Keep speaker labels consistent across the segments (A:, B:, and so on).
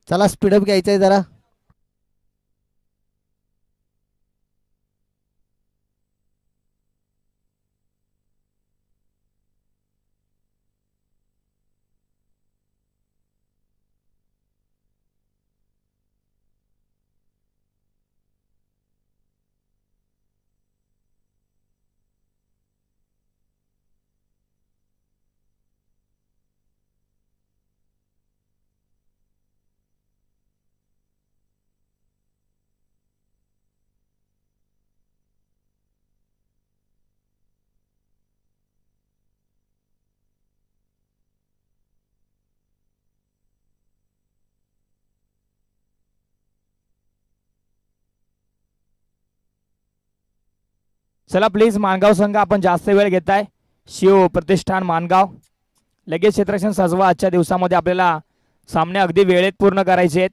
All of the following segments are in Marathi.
A: चला स्पीडअप घ्यायचंय जरा.
B: चला प्लीज मानगाव संघ आपण जास्त वेळ घेताय. शिव प्रतिष्ठान मानगाव लगेच क्षेत्ररक्षण सजवा. आजच्या दिवसामध्ये आपल्याला सामने अगदी वेळेत पूर्ण करायचे आहेत.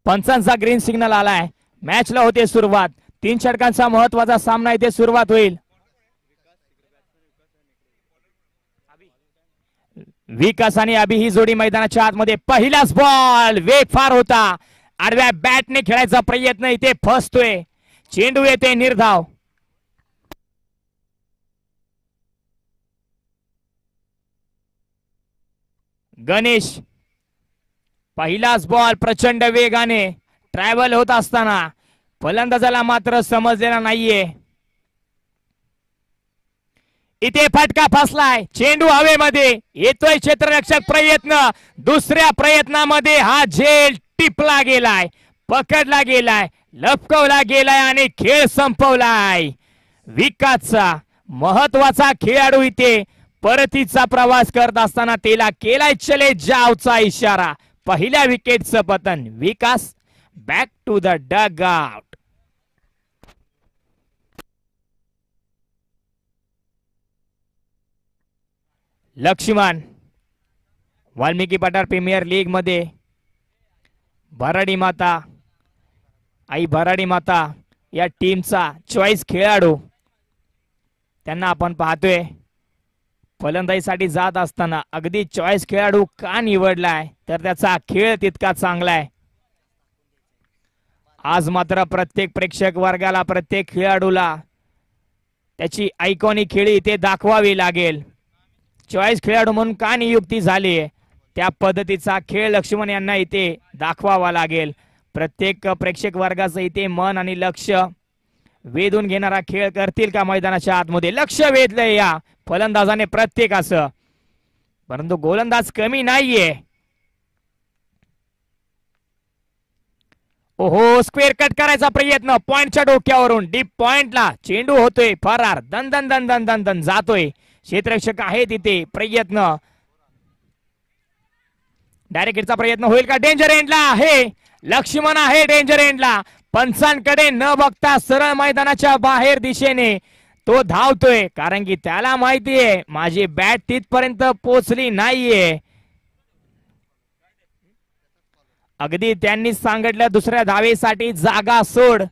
B: पंचांचा ग्रीन सिग्नल आलाय. मॅचला होते सुरुवात. 3 षटकांचा महत्वाचा सामना इथे सुरुवात होईल. विकास आणि अभि ही जोडी मैदानाच्या आतमध्ये. पहिलाच बॉल वेग फार होता. आडव्या बॅटने खेळायचा प्रयत्न इथे फसतोय. चेंडू येते निर्धाव. गणेश पहिलाच बॉल प्रचंड वेगाने ट्रॅव्हल होत असताना फलंदाजाला मात्र समजलेला नाहीये. इथे फटका फसलाय. चेंडू हवेमध्ये येतोय. क्षेत्ररक्षक प्रयत्न. दुसऱ्या प्रयत्नामध्ये हा झेल टिपला गेलाय, पकडला गेलाय, लपकवला गेलाय आणि खेळ संपवलाय. विकासचा महत्वाचा खेळाडू इथे परतीचा प्रवास करत असताना त्याला केलाय चले जावचा इशारा. पहिल्या विकेटचं पतन. Vikas back to the dugout. Laxman Valmiki पठार प्रीमियर लीग मध्ये भराडी माता, आई भराडी माता या टीमचा चॉईस खेळाडू. त्यांना आपण पाहतोय फलंदाजीसाठी जात असताना अगदी चॉईस खेळाडू का निवडलाय तर त्याचा खेळ तितका चांगला आहे. आज मात्र प्रत्येक प्रेक्षक वर्गाला, प्रत्येक खेळाडूला त्याची आयकॉनिक खेळी इथे दाखवावी लागेल. चॉईस खेळाडू म्हणून का नियुक्ती झाली त्या पद्धतीचा खेळ लक्ष्मण यांना इथे दाखवावा लागेल. प्रत्येक प्रेक्षक वर्गाचं इथे मन आणि लक्ष वेधून घेणारा खेळ करतील का मैदानाच्या आतमध्ये. लक्ष वेधलंय या फलंदाजाने प्रत्येकाचं, परंतु गोलंदाज कमी नाहीये. ओहो, स्क्वेअर कट करायचा प्रयत्न पॉइंटच्या डोक्यावरून डीप पॉइंटला चेंडू होतोय फरार. दन दन दन दन दन दन जातोय. क्षेत्ररक्षक आहे तिथे. प्रयत्न डायरेक्ट हिटचा प्रयत्न होईल का. डेंजर एंडला आहे लक्ष्मण, आहे डेंजर एंडला. पंचांकडे न बघता सरळ मैदानाच्या बाहेर दिशेने तो धावतोय, कारण की त्याला माहितीये माझी बॅट तिथपर्यंत पोचली नाहीये. अगदी त्यांनी सांगितलं दुसऱ्या धावेसाठी जागा सोड.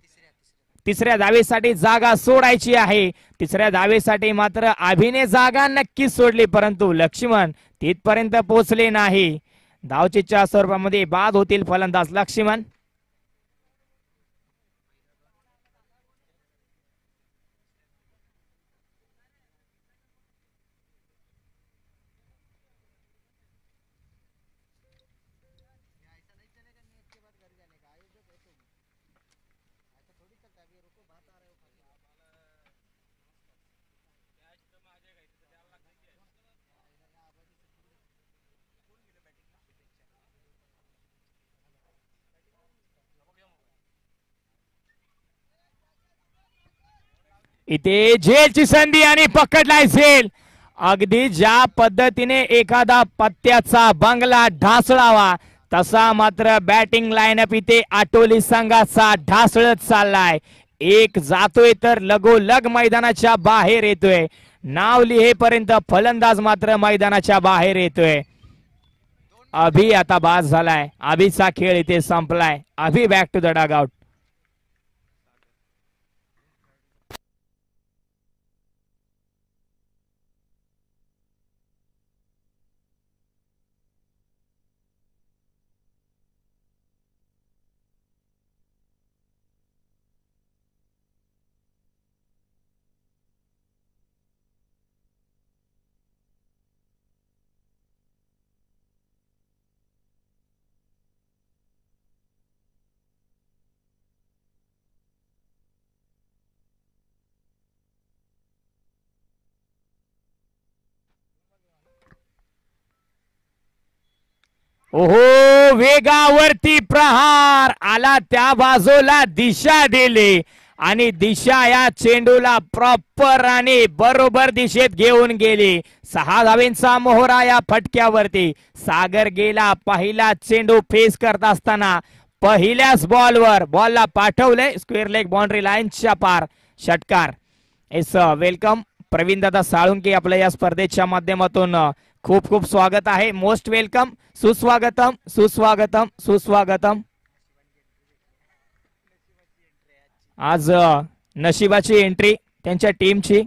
B: तिसऱ्या धावेसाठी जागा सोडायची आहे. तिसऱ्या धावेसाठी मात्र अभिने जागा नक्की सोडली, परंतु लक्ष्मण तिथपर्यंत पोहोचले नाही. धावचीच्या स्वरूपामध्ये बाद होतील फलंदाज लक्ष्मण. इथे झेलची संधी आणि पकडलाय झेल. अगदी ज्या पद्धतीने एखादा पत्त्याचा बंगला ढासळावा तसा मात्र बॅटिंग लाईनअप इथे आटोली संघाचा ढासळत चाललाय. एक जातोय तर लगोलग मैदानाच्या बाहेर येतोय. नाव लिहेपर्यंत फलंदाज मात्र मैदानाच्या बाहेर येतोय. अभि आता बाद झालाय. अभिचा खेळ इथे संपलाय. अभि बॅक टू द डगआउट. ओहो, वेगावरती प्रहार आला. त्या बाजूला दिशा दिली आणि दिशा या चेंडूला प्रॉपर आणि बरोबर दिशेत घेऊन गेली. 6 धावेंचा मोहरा या फटक्यावरती. सागर गेला. पहिला चेंडू फेस करत असताना पहिल्याच बॉलला पाठवले स्क्वेअर लेग बाउंड्री लाईनच्या पार. षटकार. इट्स वेलकम प्रवीण दादा साळुंके. आपल्या या स्पर्धेच्या माध्यमातून खूप खूप स्वागत आहे. Most welcome. सुस्वागतम सुस्वागतम सुस्वागतम. आज नशिबाची एंट्री त्यांच्या टीमची.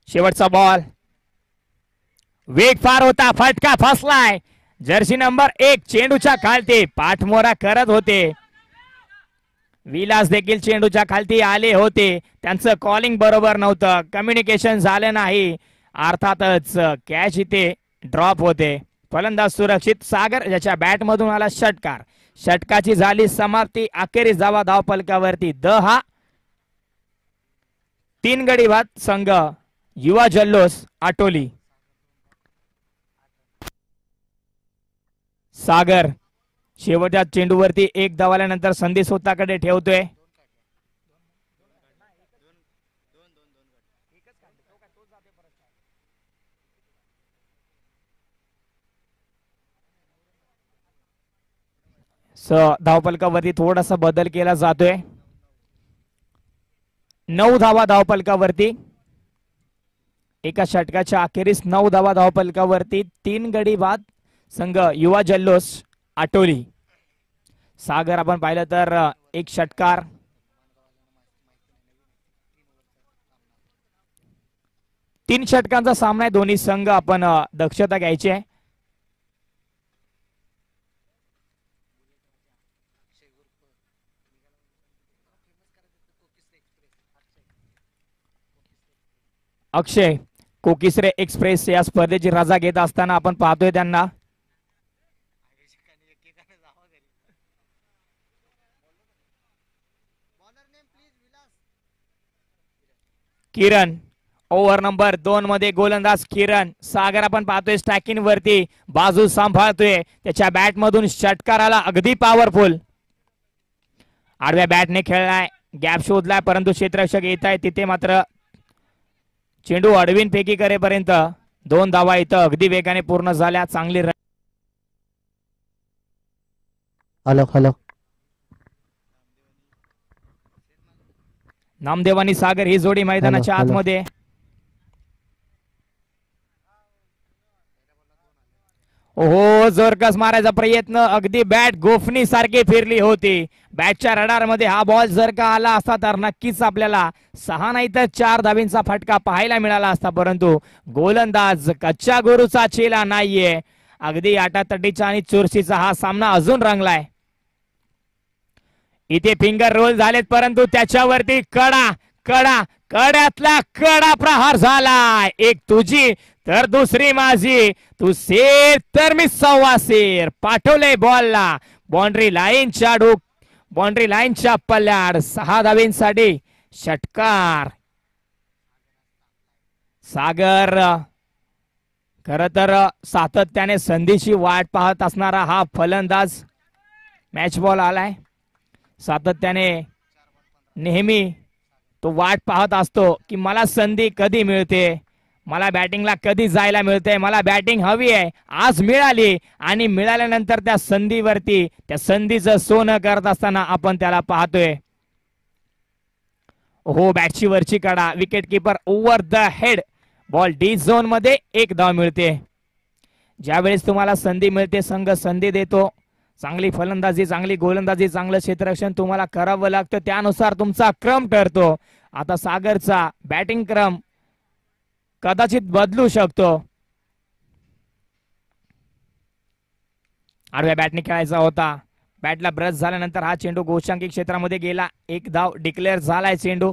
B: शेवटचा बॉल. वेग फार होता. फटका फसलाय. जर्सी नंबर 1 चेंडूच्या खालती पाठमोरा करत होते. विलास देखील चेंडूच्या खालती आले होते. त्यांचं कॉलिंग बरोबर नव्हतं. कम्युनिकेशन झालं नाही. अर्थातच कॅच इथे ड्रॉप होते. फलंदाज सुरक्षित. सागर ज्याच्या बॅट मधून आला षटकार. षटकाची झाली समाप्ती. अखेरीस धावा धावफलकावरती 10. 3 गडी बाद संघ युवा जल्लोष आटोली. सागर शेवटच्या चेंडूवरती 1 धावाल्यानंतर संधी स्वतःकडे ठेवतोय. धावफलकावरती थोडासा बदल केला जातोय. 9 धावा धावफलकावरती. एका षटकाच्या अखेरीस 9 धावा धावफलकावरती. 3 गडी बाद संघ युवा जल्लोष आटोली. सागर आपण पाहिलं तर 1 षटकार. तीन षटकांचा सामना आहे. दोन्ही संघ आपण दक्षता घ्यायची आहे. अक्षय कोकिसरे एक्सप्रेस या स्पर्धेची रजा घेत असताना आपण पाहतोय त्यांना. किरण ओव्हर नंबर 2 मध्ये गोलंदाज किरण. सागर आपण पाहतोय स्टॅकिंग वरती बाजू सांभाळतोय. त्याच्या बॅट मधून षटकाराला अगदी पॉवरफुल. आडव्या बॅटने खेळलाय. गॅप शोधलाय परंतु क्षेत्ररक्षक येत आहे तिथे मात्र चेंडू अडवीन फेकी करेपर्यंत 2 धावा इथं अगदी वेगाने पूर्ण झाल्या. चांगली
A: हॅलो हॅलो
B: नामदेव आणि सागर ही जोडी मैदानाच्या आतमध्ये. ओहो, जोरकस मारायचा प्रयत्न. अगदी बॅट गोफणी सारखी फिरली होती. बॅटच्या रडार मध्ये हा बॉल जर का आला असता तर नक्कीच आपल्याला 6 नाही तर 4 धावींचा फटका पाहायला मिळाला असता. परंतु गोलंदाज कच्च्या गुरूचा चेला नाहीये. अगदी आटातटीचा आणि चुरशीचा हा सामना अजून रंगलाय. इथे फिंगर रोल झालेत परंतु त्याच्यावरती कड्यातला कडा प्रहार झालाय. एक तुझी तर दुसरी माझी. तू सेर तर मी 1.25 सेर. पाठवले बॉलला बाउंड्री लाईनच्या पल्ल्याड. 6 धावेंसाठी षटकार. सागर खर तर सातत्याने संधीची वाट पाहत असणारा हा फलंदाज. मॅच बॉल आलाय. सातत्याने नेहमी तो वाट पाहत असतो की मला संधी कधी मिळते, मला बॅटिंगला कधी जायला मिळते, मला बॅटिंग हवी आहे. आज मिळाली आणि मिळाल्यानंतर त्या संधीवरती त्या संधीचं सोनं करत असताना आपण त्याला पाहतोय. हो, बॅटची वरची कडा, wicket keeper over the head, ball D zone मध्ये 1 धाव मिळते. ज्यावेळेस तुम्हाला संधी मिळते, संघ संधी देतो, चांगली फलंदाजी, चांगली गोलंदाजी, चांगलं क्षेत्ररक्षण तुम्हाला करावं लागतं, त्यानुसार तुमचा क्रम ठरतो. आता सागरचा बॅटिंग क्रम कदाचित बदलू शकतो. आडव्या बॅटने खेळायचा होता. बॅटला ब्रश झाल्यानंतर हा चेंडू गोशांकी क्षेत्रामध्ये गेला. 1 धाव डिक्लेअर झालाय चेंडू.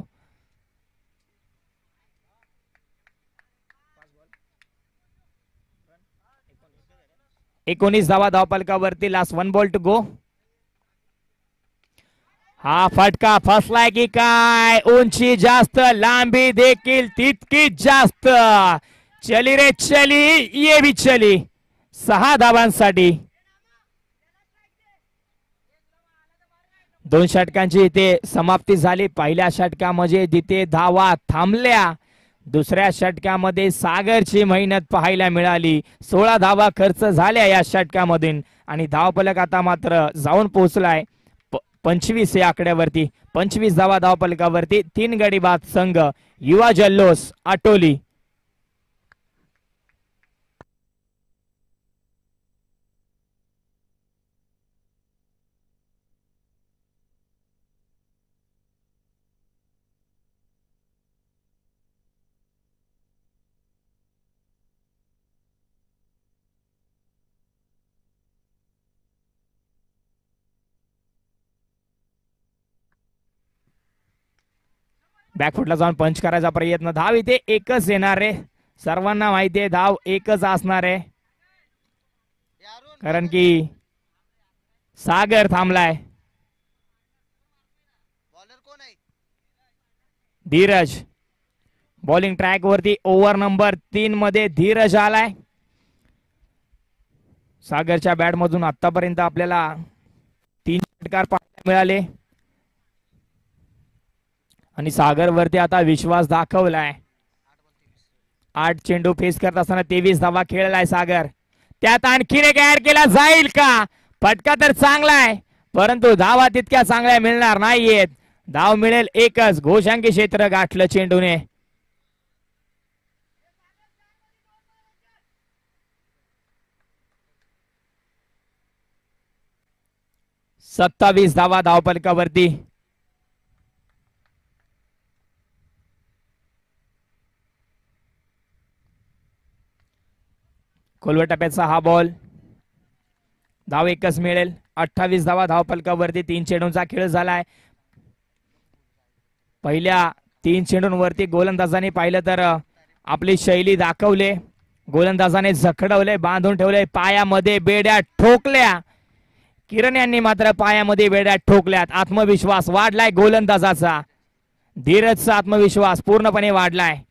B: एकोणीस धावा धावफलकावरती. Last 1 ball to go. हा फटका फसलाय की काय? उंची जास्त, लांबी देखील तितकीच जास्त. चली रे चली, ये भी चली. 6 धावांसाठी 2 षटकांची इथे समाप्ती झाली. पहिल्या षटकामध्ये तिथे धावा थांबल्या. दुसऱ्या षटकामध्ये सागरची मेहनत पाहायला मिळाली. 16 धावा खर्च झाल्या या षटकामधून आणि धावफलक आता मात्र जाऊन पोहोचलाय 25 या आकड्यावरती. 25 धावा धावफलकावरती. 3 गडी बाद संघ युवा जल्लोष आटोली. बॅकफुटला जाऊन पंच करायचा प्रयत्न. धाव इथे एकच येणार आहे, सर्वांना माहिती आहे धाव एकच असणार आहे, कारण की सागर थांबलाय. धीरज बॉलिंग ट्रॅक वरती. ओव्हर नंबर 3 मध्ये धीरज आलाय. सागरच्या बॅट मधून आतापर्यंत आपल्याला 3 षटकार पाहायला मिळाले आणि सागर वरती आता विश्वास दाखवलाय. 8 चेंडू फेस करत असताना 23 धावा खेळलाय सागर. त्यात आणखीन एक ऍड केला जाईल का? फटका तर चांगला आहे, परंतु धावा तितक्या चांगल्या मिळणार नाहीयेत. धाव मिळेल एकच. घोषांकी क्षेत्र गाठलं चेंडूने. सत्तावीस धावा धावफलकावरती. खोलवर टप्प्याचा हा बॉल. धाव एकच मिळेल. 28 धावा धावफलकावरती. 3 चेंडूंचा खेळ झालाय. पहिल्या 3 चेंडूंवरती गोलंदाजाने पाहिलं तर आपली शैली दाखवले. गोलंदाजाने जखडवले, बांधून ठेवले, पायामध्ये बेड्या ठोकल्या. किरण यांनी मात्र पायामध्ये बेड्या ठोकल्यात. आत्मविश्वास वाढलाय गोलंदाजाचा. धीरजचा आत्मविश्वास पूर्णपणे वाढलाय.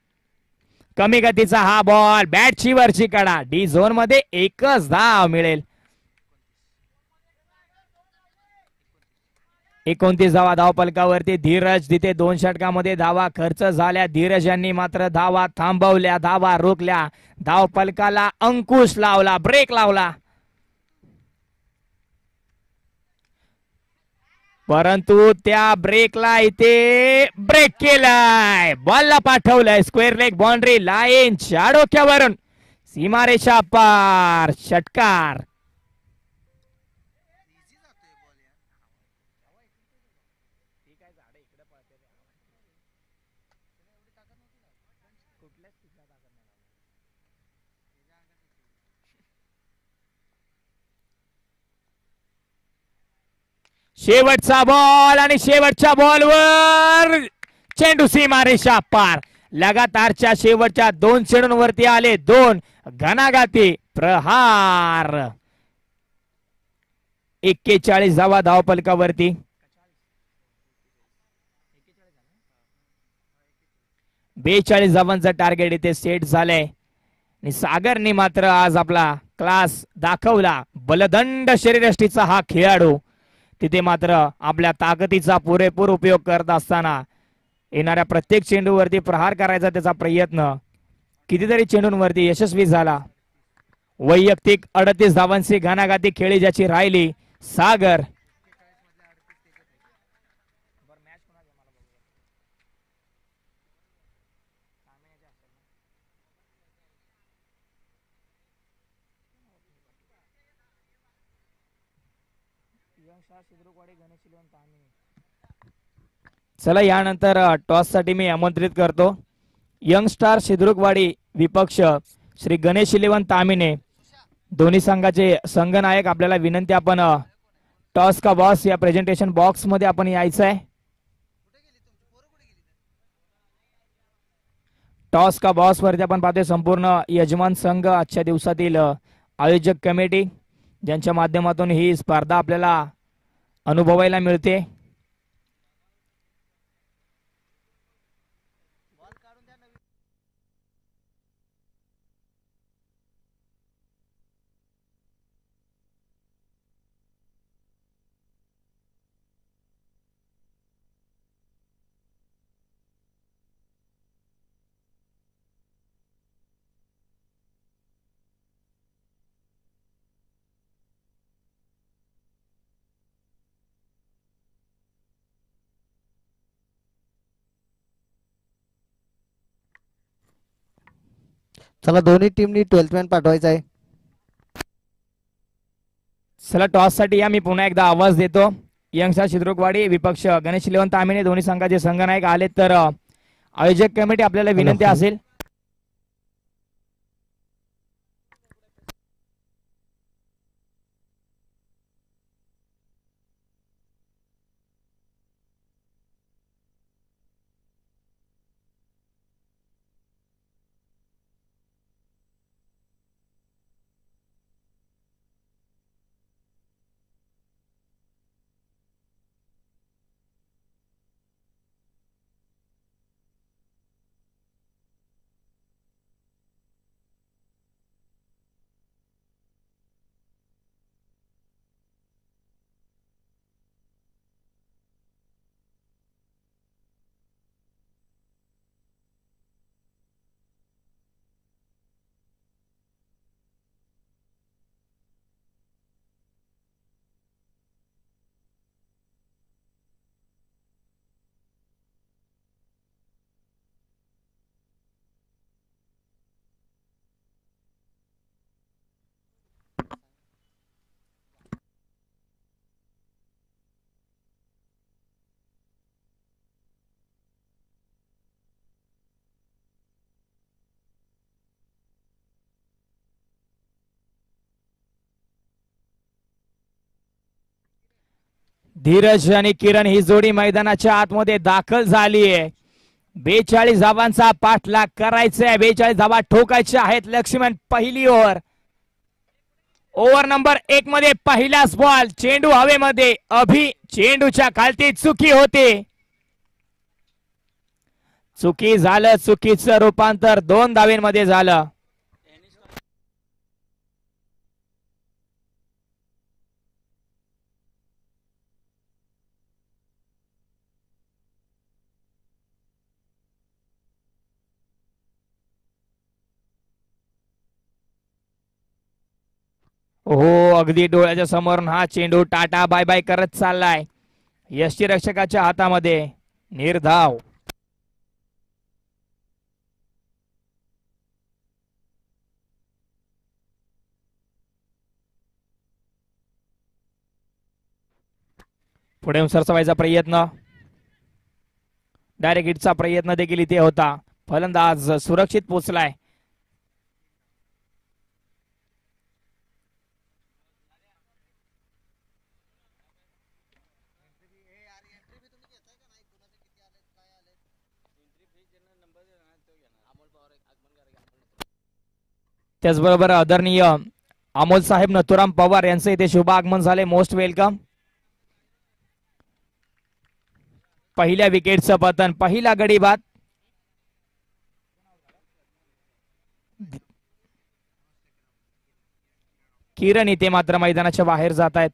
B: कमी गतीचा हा बॉल, बॅटची वरची कडा. डी झोन मध्ये एकच धाव मिळेल. 29 धावा धावफलकावरती. धीरज तिथे 2 षटकामध्ये धावा खर्च झाल्या. धीरज यांनी मात्र धावा थांबवल्या, धावा रोखल्या, धावफलकाला अंकुश लावला, ब्रेक लावला. परंतु त्या ब्रेकला इथे ब्रेक केलाय. बॉलला पाठवलंय स्क्वेअर लेग बाउंड्री लाईनच्या डोक्यावरून. सीमारेषा पार. षटकार. शेवटचा बॉल आणि शेवटच्या बॉलवर चेंडू सीमारेषा पार. लगातारच्या शेवटच्या 2 चेंडूंवरती आले 2 घणाघाती प्रहार. 41 धावा धावफलकावरती. 42 धावांचं टार्गेट इथे सेट झालंय आणि सागरने मात्र आज आपला क्लास दाखवला. बलदंड शरीरयष्टीचा हा खेळाडू तिथे मात्र आपल्या ताकदीचा पुरेपूर उपयोग करत असताना येणाऱ्या प्रत्येक चेंडूवरती प्रहार करायचा त्याचा प्रयत्न कितीतरी चेंडूंवरती यशस्वी झाला. वैयक्तिक 38 धावांची घणाघाती खेळी ज्याची राहिली सागर. चला यानंतर टॉस साठी मी आमंत्रित करतो यंग स्टार शिद्रुकवाडी विपक्ष श्री गणेश इलेव्हन तामिने. दोन्ही संघाचे संघनायक आपल्याला विनंती आपण टॉस का बॉस या प्रेझेंटेशन बॉक्स मध्ये आपण यायचं आहे. टॉस का बॉस वरती आपण पाहतोय संपूर्ण यजमान संघ आजच्या दिवसातील आयोजक कमिटी ज्यांच्या माध्यमातून ही स्पर्धा आपल्याला अनुभवायला मिळते.
A: चला दोन्ही टीमनी 12th मॅन पाठवायचा आहे.
B: चला टॉस साठी या मी पुन्हा एकदा आवाज देतो. यंगस्टार शिद्रुकवाडी विपक्ष गणेश इलेव्हन तामिने दोन्ही संघाचे संघनायक आले तर आयोजक कमिटी आपल्याला विनंती असेल धीरज आणि किरण ही जोडी मैदानाच्या आतमध्ये दाखल झाली आहे. 42 धावांचा पाठलाग करायचा आहे. 42 धावा ठोकायच्या आहेत. लक्ष्मण पहिली ओव्हर नंबर 1 मध्ये पहिलाच बॉल चेंडू हवेमध्ये. अभि चेंडूच्या खालती चुकी होते. चुकी झालं. चुकीचं रूपांतर 2 धावेंमध्ये झालं. हो अगदी डोळ्याच्या समोरून हा चेंडू टाटा बाय बाय करत चाललाय. यष्टीरक्षकाच्या हातामध्ये निर्धाव. पुढे सरसवायचा प्रयत्न. डायरेक्ट हिटचा प्रयत्न देखील इथे होता. फलंदाज सुरक्षित पोचलाय. त्याचबरोबर आदरणीय अमोल साहेब नथुराम पवार यांचे इथे शुभ आगमन झाले. Most welcome. पहिल्या विकेटचं पतन. पहिला गडी बाद. किरण इथे मात्र मैदानाच्या बाहेर जात आहेत.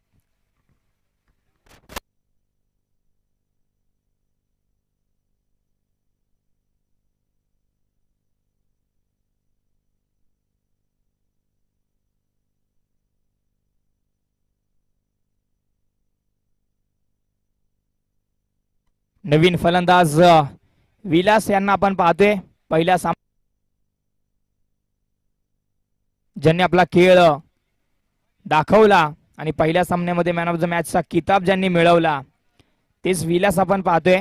B: नवीन फलंदाज विलास यांना आपण पाहतोय पहिल्या ज्यांनी आपला खेळ दाखवला आणि पहिल्या सामन्यामध्ये मॅन ऑफ द मॅचचा किताब ज्यांनी मिळवला तेच विलास आपण पाहतोय.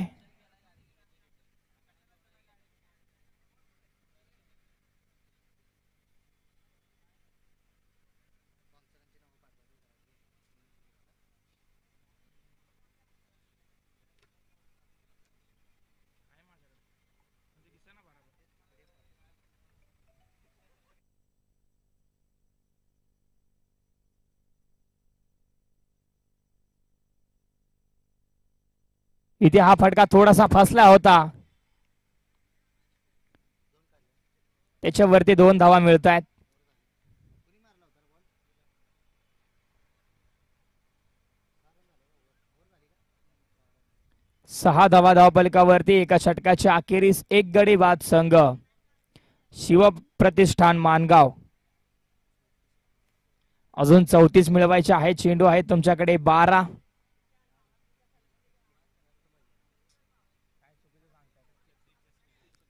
B: इथे हा फटका थोडासा फसला होता, त्याच्यावरती 2 धावा मिळत आहेत. सहा धावा धावफलकावरती एका षटकाच्या अखेरीस एक गडी बाद संघ शिवप्रतिष्ठान मानगाव. अजून 34 मिळवायचे आहे. चेंडू आहे तुमच्याकडे 12.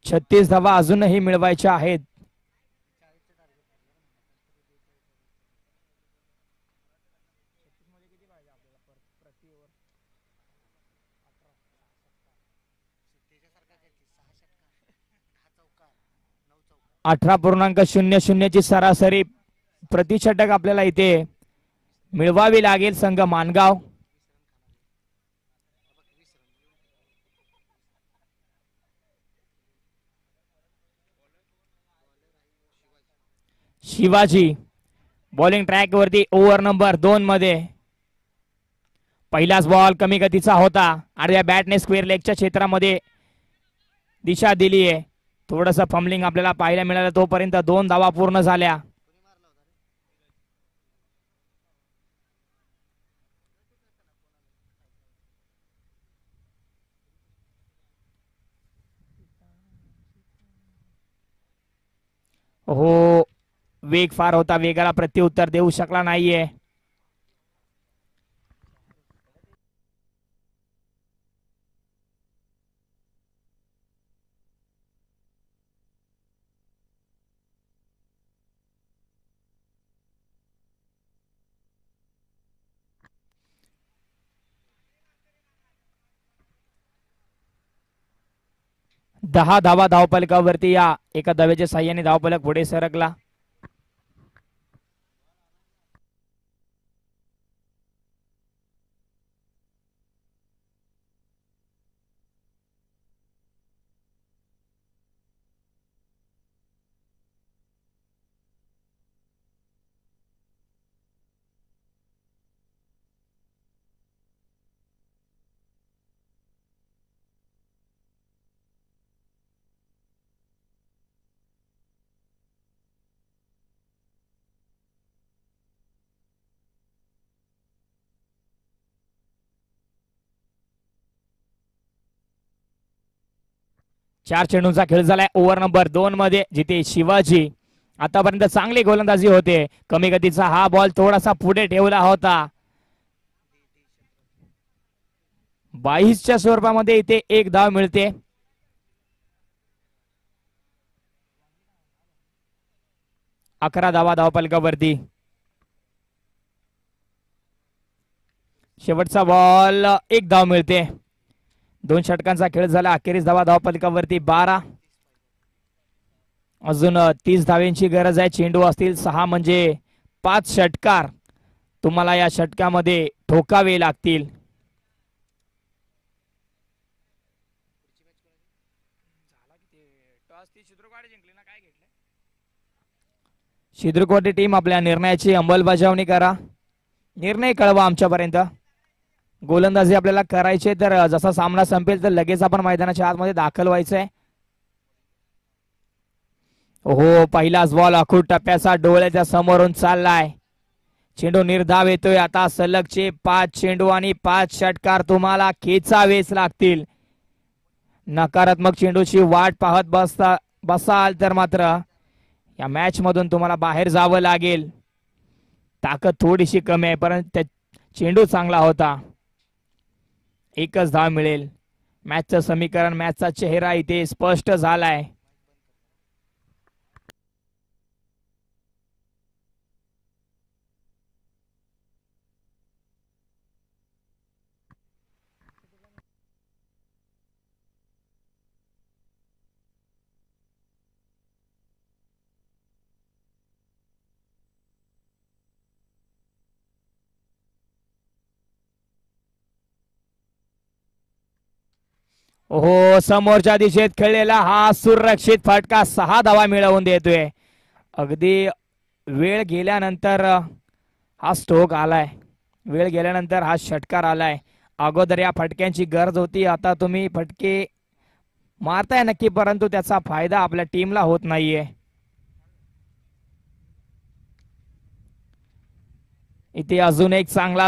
B: छत्तीस धावा अजूनही मिळवायच्या आहेत. अठरा 18.00 ची सरासरी प्रति षटक आपल्याला इथे मिळवावी लागेल संघ मानगाव. शिवाजी बॉलिंग ट्रॅक वरती ओव्हर नंबर 2 मध्ये पहिलाच बॉल कमी गतीचा होता. अर्ध्या बॅटने स्क्वेअर लेगच्या क्षेत्रामध्ये दिशा दिली आहे. थोडंसं फंबलिंग आपल्याला पाहायला मिळालं. तोपर्यंत 2 धावा पूर्ण झाल्या. हो, वेग फार होता, वेगाला प्रत्युत्तर देऊ शकला नाहीये. दहा धावा धावफलकावरती या एका धावेच्या साह्याने धावफलक पुढे सरकला. चार चेंडूंचा खेळ झालाय ओव्हर नंबर 2 मध्ये, जिथे शिवाजी आतापर्यंत चांगली गोलंदाजी होते. कमी गतीचा हा बॉल थोडासा पुढे ठेवला होता. 22च्या स्वरूपामध्ये इथे एक धाव मिळते. अकरा धावा धावफलकावरती. शेवटचा बॉल एक धाव मिळते. 2 षटकांचा खेळ झाला. अखेरीस धावा धावफलकावरती 12. अजून 30 धावांची गरज आहे. चेंडू असतील 6 म्हणजे 5 षटकार तुम्हाला या षटकामध्ये ठोकावे लागतील. शिद्रुकोटी टीम आपल्या निर्णयाची अंमलबजावणी करा. निर्णय कळवा आमच्यापर्यंत. गोलंदाजी आपल्याला करायची तर जसा सामना संपेल तर लगेच आपण मैदानाच्या आतमध्ये दाखल व्हायचंय. हो, पहिलाच बॉल अखूट टप्प्याचा डोळ्याच्या समोरून चाललाय. चेंडू निर्धाव येतोय. आता सलगचे 5 चेंडू आणि 5 षटकार तुम्हाला खेचावेच लागतील. नकारात्मक चेंडूची वाट पाहत बसाल तर मात्र या मॅच मधून तुम्हाला बाहेर जावं लागेल. ताकद थोडीशी कमी आहे, परंतु चेंडू चांगला होता. एकच धाव मिळेल. मॅचचं समीकरण, मॅचचा चेहरा इथे स्पष्ट झालाय. हो, समोरच्या दिशेत खेळलेला हा सुरक्षित फटका 6 धावा मिळवून देतोय. अगदी वेळ गेल्यानंतर हा स्ट्रोक आलाय, वेळ गेल्यानंतर हा षटकार आलाय. अगोदर या फटक्यांची गरज होती, आता तुम्ही फटके मारताय नक्की, परंतु त्याचा फायदा आपल्या टीमला होत नाहीये. इथे अजून एक चांगला